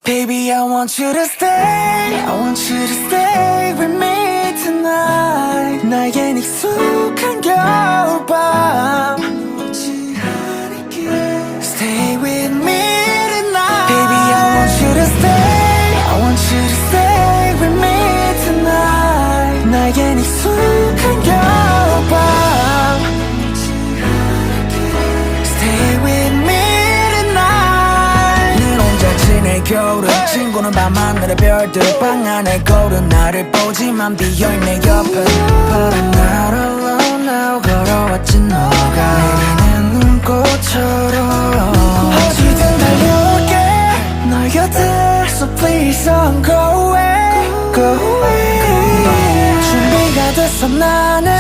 Baby, I want you to stay. I want you to stay with me tonight. 나의 익숙한 겨울밤 Stay with me tonight. Baby, I want you to stay. I want you to stay with me tonight. 나의 익숙한 겨울밤 Stay with me tonight. 늘 혼자 지낼 겨울은 친구는 밤하늘의 별들 방 안에 거울은 나를 보지만 비어있는 옆에 But I'm not alone now. 걸어왔지 너가 내리는 눈꽃처럼 어디든 달려올게 널 곁에 So please don't go away. Go away. 준비가 됐어 나는